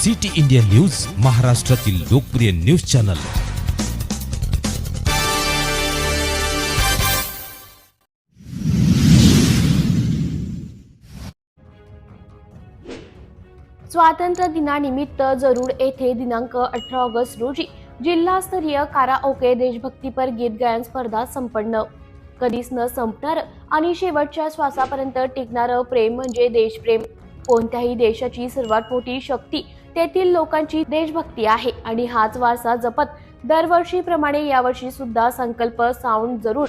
City India news, महाराष्ट्रातील लोकप्रिय news channel. स्वातंत्र्य दिनानिमित्त जरूर येथे दिनांक 18 ऑगस्ट रोजी जिल्हास्तरीय काराओके देशभक्तीपर गीत गायन स्पर्धा संपन्न। कधीच न संपणार आणि शेवटच्या श्वासापर्यंत टिकणारं प्रेम म्हणजे देशप्रेम। कोणत्याही देशाची सर्वात मोठी शक्ती तेथील लोकांची देशभक्ती आहे आणि हाच वारसा जपत दरवर्षीप्रमाणे यावर्षी सुद्धा संकल्प साऊंड जरूर,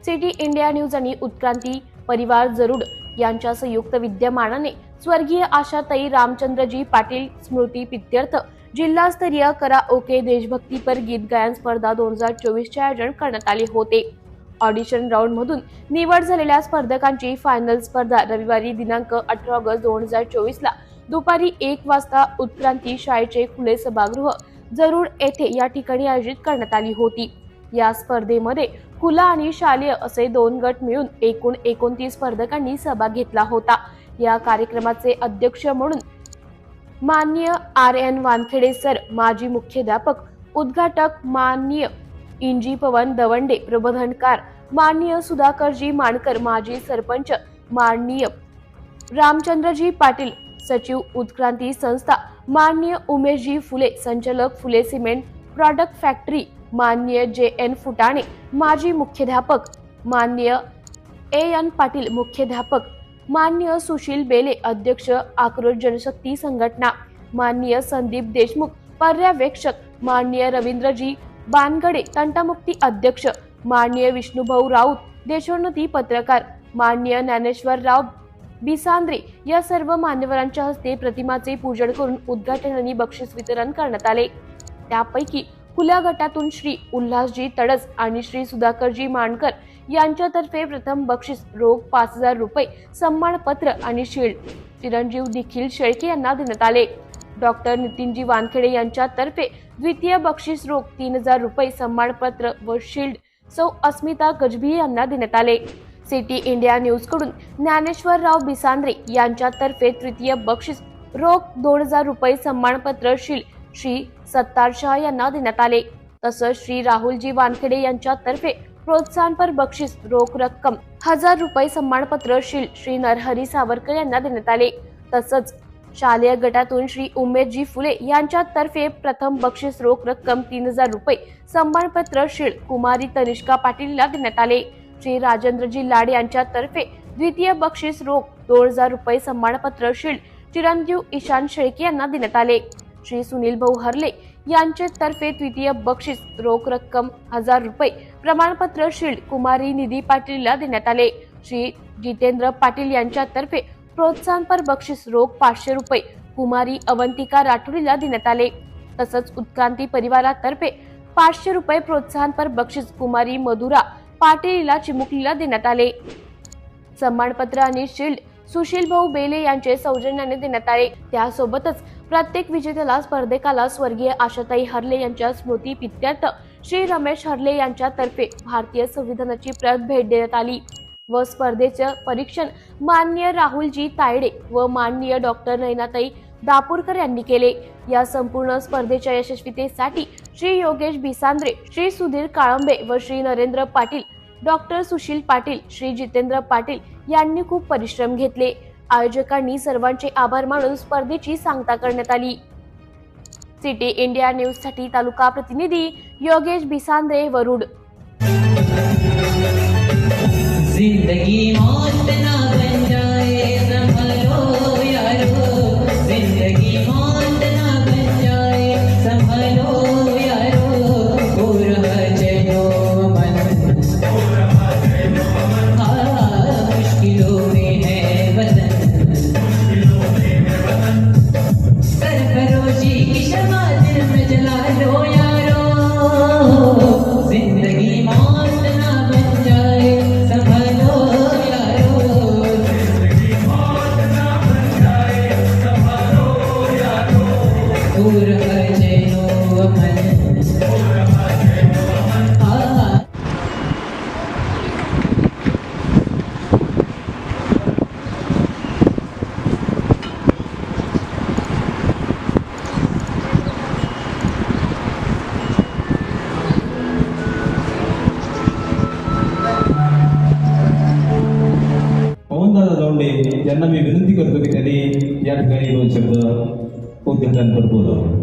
सिटी इंडिया न्यूज आणि उत्क्रांती परिवार जरूर यांच्या संयुक्त विद्यमानाने स्वर्गीय आशाताई रामचंद्रजी पाटील स्मृती प्रीत्यर्थ जिल्हास्तरीय कराओके देशभक्तीपर गीत गायन स्पर्धा 2024 चे आयोजन करण्यात आले होते। ऑडिशन राऊंड मधून निवड झालेल्या स्पर्धकांची फायनल स्पर्धा रविवारी दिनांक 18 ऑगस्ट 2024 ला दुपारी 1 वाजता उत्क्रांती शाळेचे खुले सभागृह जरूर येथे या ठिकाणी आयोजित करण्यात आली होती। या स्पर्धेमध्ये खुला आणि शालेय असे 2 गट मिळून एकूण 29 स्पर्धकांनी सहभाग घेतला होता। या कार्यक्रमाचे अध्यक्ष म्हणून माननीय RN वानखेडे सर, माजी मुख्याध्यापक, उद्घाटक माननीय इंजी पवन दवंडे, प्रबोधनकार माननीय सुधाकरजी मानकर, माजी सरपंच माननीय रामचंद्रजी पाटील, सचिव उत्क्रांती संस्था माननीय उमेशजी फुले, संचालक फुले सिमेंट प्रॉडक्ट फॅक्टरी माननीय JN फुटाणे, माजी मुख्याध्यापक माननीय AN पाटील, मुख्याध्यापक माननीय सुशील बेले, अध्यक्ष आक्रोश जनशक्ती संघटना माननीय संदीप देशमुख, पर्यवेक्षक माननीय रवींद्रजी बानगडे, तंटामुक्ती अध्यक्ष माननीय विष्णुभाऊ राऊत, देशोन्नती पत्रकार माननीय ज्ञानेश्वरराव बिसांद्रे या सर्व मान्यवरांच्या हस्ते प्रतिमाचे पूजन करून उद्घाटन आणि बक्षीस वितरण करण्यात आले। त्यापैकी खुल्या गटातून श्री उल्हासजी तडस आणि श्री सुधाकरजी मानकर यांच्यातर्फे प्रथम बक्षीस रोख 5000 रुपये, सन्मानपत्र आणि शील्ड चिरंजीव निखिल शेळके यांना देण्यात आले। डॉक्टर नितीनजी वानखेडे यांच्यातर्फे द्वितीय बक्षीस रोख 3000 रुपये, सन्मानपत्र व शील्ड सौ अस्मिता गजभी यांना देण्यात आले। सिटी इंडिया न्यूज कडून ज्ञानेश्वरराव बिसांद्रे यांच्यातर्फे तृतीय बक्षीस रोख 2000 रुपये, सन्मानपत्र शील्ड श्री सत्तार शाह यांना देण्यात आले। तसंच श्री राहुलजी वानखेडे यांच्यातर्फे प्रोत्साहनपर बक्षीस रोख रक्कम 1000 रुपये, सन्मानपत्र शील्ड श्री नरहरी सावरकर यांना देण्यात आले। तसंच शालेय गटातून श्री उमेशजी फुले यांच्यातर्फे प्रथम बक्षीस रोख रक्कम 3000 रुपये, सन्मानपत्र शील्ड कुमारी तनिष्का पाटीलला देण्यात आले। श्री राजेंद्रजी लाड यांच्यातर्फे द्वितीय बक्षीस रोख 2000 रुपये, सन्मानपत्र शील्ड चिरंजीव ईशान शेळके यांना देण्यात आले। श्री सुनील भाऊ हरले यांच्यातर्फे तृतीय बक्षीस रोख रक्कम 1000 रुपये, प्रमाणपत्र शील्ड कुमारी निधी पाटीलला देण्यात आले। श्री जितेंद्र पाटील यांच्यातर्फे प्रोत्साहनपर बक्षीस रोख 500 रुपये, कुमारी अवंतिका राठोडीला देण्यात आले। तसंच उत्क्रांती परिवारातर्फे 500 रुपये प्रोत्साहनपर बक्षीस कुमारी मधुरा पाटीलला चिमुकलीला देण्यात आले। सन्मानपत्र आणि शील्ड सुशील भाऊ बेले यांचे सौजन्याने देण्यात आले। त्यासोबतच प्रत्येक विजेत्याला स्पर्धकाला स्वर्गीय आशाताई हरले यांच्या स्मृती प्रीत्यर्थ श्री रमेश हरले यांच्यातर्फे भारतीय संविधानाची प्रत भेट देण्यात आली व स्पर्धेचे परीक्षण माननीय राहुलजी तायडे व माननीय डॉक्टर नयनाताई दापूरकर यांनी केले। या संपूर्ण स्पर्धेच्या यशस्वीतेसाठी श्री योगेश बिसांद्रे, श्री सुधीर काळंबे व श्री नरेंद्र पाटील, डॉक्टर सुशील पाटील, श्री जितेंद्र पाटील यांनी खूप परिश्रम घेतले। आयोजकांनी सर्वांचे आभार मानून स्पर्धेची सांगता करण्यात आली। सिटी इंडिया न्यूज साठी तालुका प्रतिनिधी योगेश बिसांद्रे, वरुड। जिंदगी मौत ना बन जाए संभलो यारो, जिंदगी मौत ना बन जाए संभलो यारो, चलो मन मुश्किलों में है वतन, सरफरोशी की शमा दिल में जला लो यारो, जिंदगी मौत ना बन जाए संभलो यारो, या ठिकाणी 2 शब्द उद्घाटनपर बोलावं.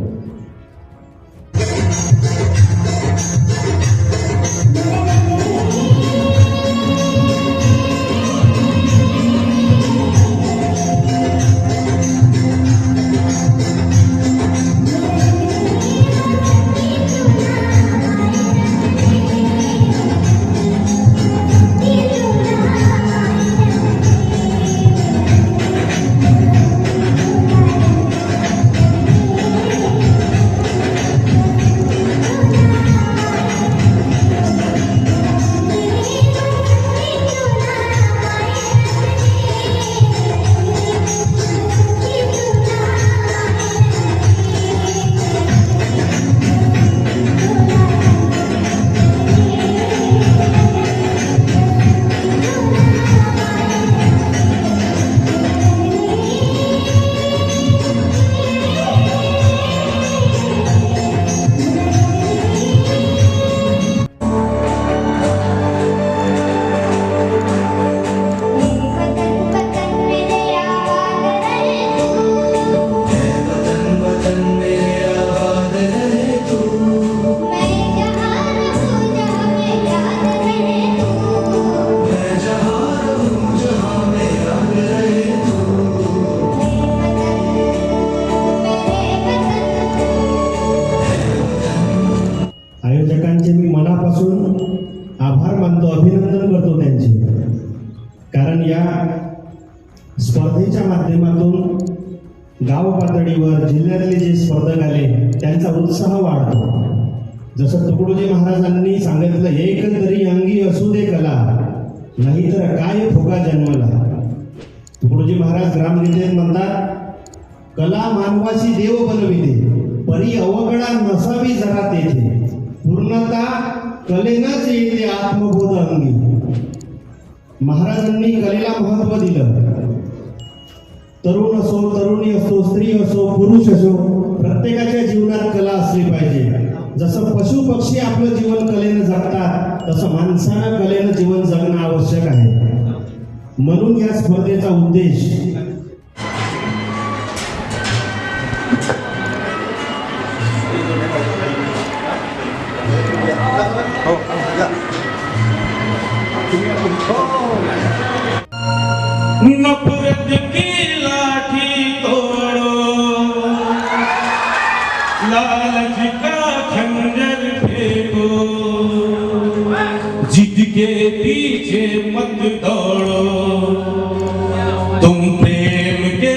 आयोजकांचे मी मनापासून आभार मानतो, अभिनंदन करतो त्यांचे. कारण या स्पर्धेच्या माध्यमातून गाव पातळीवर जिल्ह्यातले जे स्पर्धक आले त्यांचा उत्साह वाढतो. जसं तुकडोजी महाराजांनी सांगितलं, एक तरी अंगी असू दे कला, नाहीतर काय फुगा जन्मला. तुकडोजी महाराज ग्रामगीतेत म्हणतात, कला मानवाची देव बनविते, परी अवगडा नसावी जरा तेथे, पूर्णता कलेनंच येते आत्मबोध अंगी. महाराजांनी कलेला महत्व दिलं. तरुण असो, तरुणी असो, स्त्री असो, पुरुष असो, प्रत्येकाच्या जीवनात कला असली पाहिजे. जसं पशु पक्षी आपलं जीवन कलेनं जगतात, तसं माणसानं कलेनं जीवन जगणं आवश्यक आहे. म्हणून या स्पर्धेचा उद्देश नफरत की लाठी तोड़ो, लालच का खंजर फेंको, जिद के पीछे मत दौड़ो, तुम प्रेम के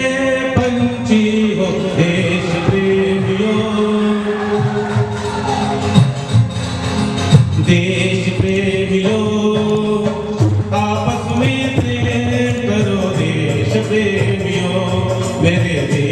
पंछी हो देश प्रेमियों, देश प्रेमियों, आपस में प्रेम करो देश प्रेमियों, मेरे देश